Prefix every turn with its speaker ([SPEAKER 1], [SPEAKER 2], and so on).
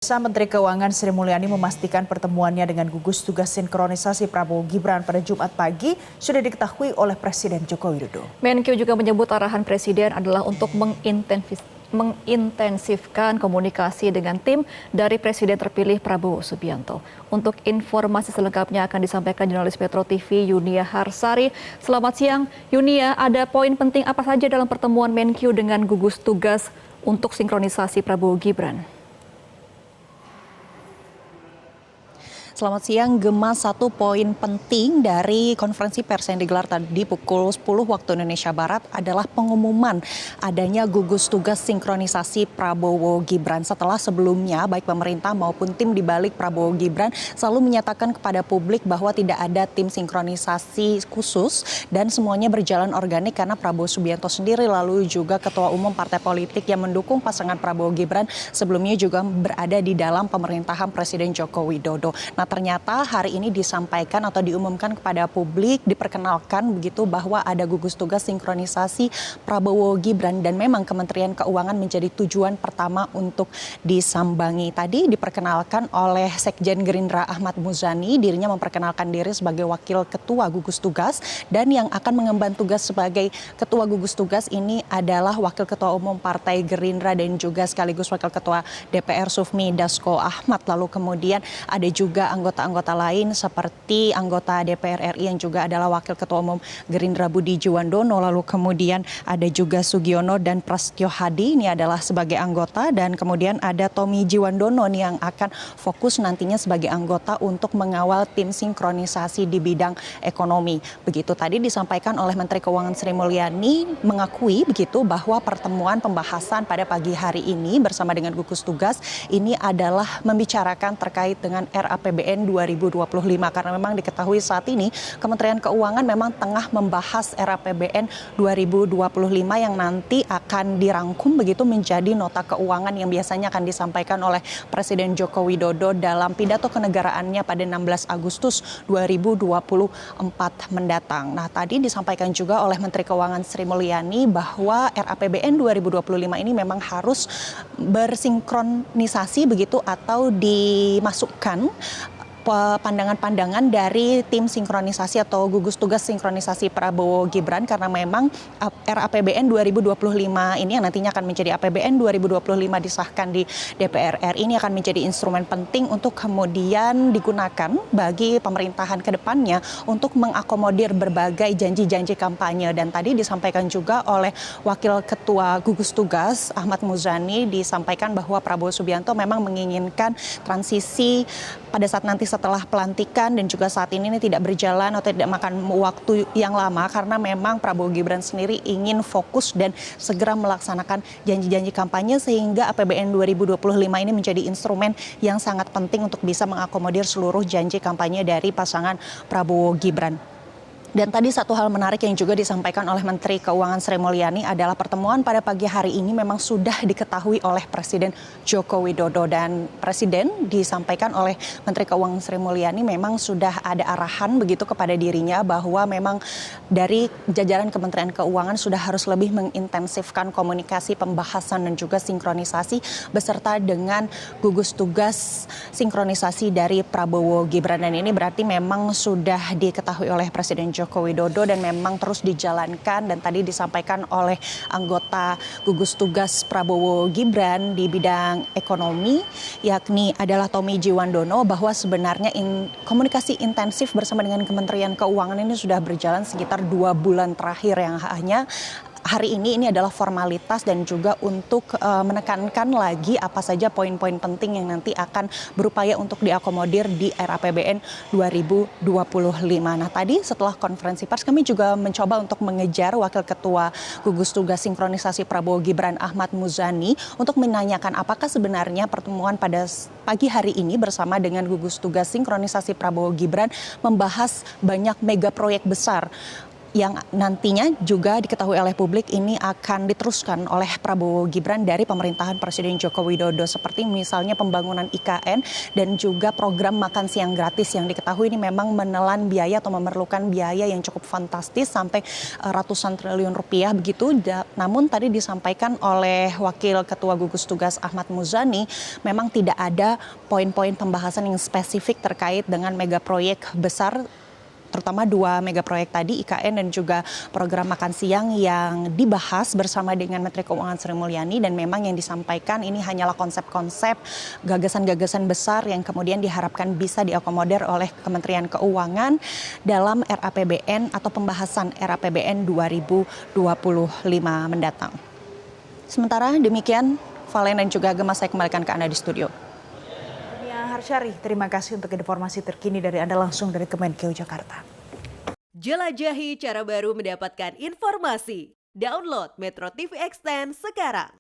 [SPEAKER 1] Menteri Keuangan Sri Mulyani memastikan pertemuannya dengan gugus tugas sinkronisasi Prabowo Gibran pada Jumat pagi sudah diketahui oleh Presiden Joko Widodo.
[SPEAKER 2] Menkyu juga menyebut arahan Presiden adalah untuk mengintensifkan komunikasi dengan tim dari Presiden terpilih Prabowo Subianto. Untuk informasi selengkapnya akan disampaikan jurnalis Metro TV Yunia Harsari. Selamat siang Yunia, ada poin penting apa saja dalam pertemuan Menkyu dengan gugus tugas untuk sinkronisasi Prabowo Gibran?
[SPEAKER 3] Selamat siang, Gemma. Satu poin penting dari konferensi pers yang digelar tadi pukul 10 waktu Indonesia Barat adalah pengumuman adanya gugus tugas sinkronisasi Prabowo Gibran. Setelah sebelumnya baik pemerintah maupun tim di balik Prabowo Gibran selalu menyatakan kepada publik bahwa tidak ada tim sinkronisasi khusus dan semuanya berjalan organik karena Prabowo Subianto sendiri lalu juga ketua umum partai politik yang mendukung pasangan Prabowo Gibran sebelumnya juga berada di dalam pemerintahan Presiden Joko Widodo. Nah, ternyata hari ini disampaikan atau diumumkan kepada publik, diperkenalkan begitu bahwa ada gugus tugas sinkronisasi Prabowo Gibran dan memang Kementerian Keuangan menjadi tujuan pertama untuk disambangi. Tadi diperkenalkan oleh Sekjen Gerindra Ahmad Muzani, dirinya memperkenalkan diri sebagai wakil ketua gugus tugas dan yang akan mengemban tugas sebagai ketua gugus tugas ini adalah wakil ketua umum Partai Gerindra dan juga sekaligus wakil ketua DPR Sufmi Dasko Ahmad. Lalu kemudian ada juga anggota-anggota lain seperti anggota DPR RI yang juga adalah Wakil Ketua Umum Gerindra Budi Jiwandono. Lalu kemudian ada juga Sugiono dan Prasetyo Hadi, ini adalah sebagai anggota. Dan kemudian ada Tommy Jiwandono nih yang akan fokus nantinya sebagai anggota untuk mengawal tim sinkronisasi di bidang ekonomi. Begitu tadi disampaikan oleh Menteri Keuangan Sri Mulyani mengakui begitu bahwa pertemuan pembahasan pada pagi hari ini bersama dengan gugus tugas ini adalah membicarakan terkait dengan RAPBN 2025 karena memang diketahui saat ini Kementerian Keuangan memang tengah membahas RAPBN 2025 yang nanti akan dirangkum begitu menjadi nota keuangan yang biasanya akan disampaikan oleh Presiden Joko Widodo dalam pidato kenegaraannya pada 16 Agustus 2024 mendatang. Nah, tadi disampaikan juga oleh Menteri Keuangan Sri Mulyani bahwa RAPBN 2025 ini memang harus bersinkronisasi begitu atau dimasukkan pandangan-pandangan dari tim sinkronisasi atau gugus tugas sinkronisasi Prabowo Gibran karena memang RAPBN 2025 ini yang nantinya akan menjadi APBN 2025 disahkan di DPR RI ini akan menjadi instrumen penting untuk kemudian digunakan bagi pemerintahan ke depannya untuk mengakomodir berbagai janji-janji kampanye. Dan tadi disampaikan juga oleh Wakil Ketua Gugus Tugas Ahmad Muzani disampaikan bahwa Prabowo Subianto memang menginginkan transisi pada saat nanti setelah pelantikan dan juga saat ini tidak berjalan atau tidak makan waktu yang lama karena memang Prabowo Gibran sendiri ingin fokus dan segera melaksanakan janji-janji kampanye sehingga APBN 2025 ini menjadi instrumen yang sangat penting untuk bisa mengakomodir seluruh janji kampanye dari pasangan Prabowo Gibran. Dan tadi satu hal menarik yang juga disampaikan oleh Menteri Keuangan Sri Mulyani adalah pertemuan pada pagi hari ini memang sudah diketahui oleh Presiden Joko Widodo dan Presiden disampaikan oleh Menteri Keuangan Sri Mulyani memang sudah ada arahan begitu kepada dirinya bahwa memang dari jajaran Kementerian Keuangan sudah harus lebih mengintensifkan komunikasi pembahasan dan juga sinkronisasi beserta dengan gugus tugas sinkronisasi dari Prabowo Gibran. Dan ini berarti memang sudah diketahui oleh Presiden Joko Widodo dan memang terus dijalankan. Dan tadi disampaikan oleh anggota gugus tugas Prabowo Gibran di bidang ekonomi yakni adalah Tommy Jiwandono bahwa sebenarnya komunikasi intensif bersama dengan Kementerian Keuangan ini sudah berjalan sekitar 2 bulan terakhir yang hanya hari ini adalah formalitas dan juga untuk menekankan lagi apa saja poin-poin penting yang nanti akan berupaya untuk diakomodir di RAPBN 2025. Nah, tadi setelah konferensi pers kami juga mencoba untuk mengejar Wakil Ketua Gugus Tugas Sinkronisasi Prabowo Gibran Ahmad Muzani untuk menanyakan apakah sebenarnya pertemuan pada pagi hari ini bersama dengan Gugus Tugas Sinkronisasi Prabowo Gibran membahas banyak mega proyek besar yang nantinya juga diketahui oleh publik ini akan diteruskan oleh Prabowo Gibran dari pemerintahan Presiden Joko Widodo, seperti misalnya pembangunan IKN dan juga program makan siang gratis yang diketahui ini memang menelan biaya atau memerlukan biaya yang cukup fantastis sampai ratusan triliun rupiah begitu. Namun tadi disampaikan oleh Wakil Ketua Gugus Tugas Ahmad Muzani memang tidak ada poin-poin pembahasan yang spesifik terkait dengan mega proyek besar, terutama 2 mega proyek tadi, IKN dan juga program makan siang yang dibahas bersama dengan Menteri Keuangan Sri Mulyani, dan memang yang disampaikan ini hanyalah konsep-konsep gagasan-gagasan besar yang kemudian diharapkan bisa diakomodir oleh Kementerian Keuangan dalam RAPBN atau pembahasan RAPBN 2025 mendatang. Sementara demikian, Valen dan juga Gemma, saya kembalikan ke Anda di studio.
[SPEAKER 1] Harsyari, terima kasih untuk informasi terkini dari Anda langsung dari Kemenkeu Jakarta.
[SPEAKER 4] Jelajahi cara baru mendapatkan informasi. Download Metro TV Extend sekarang.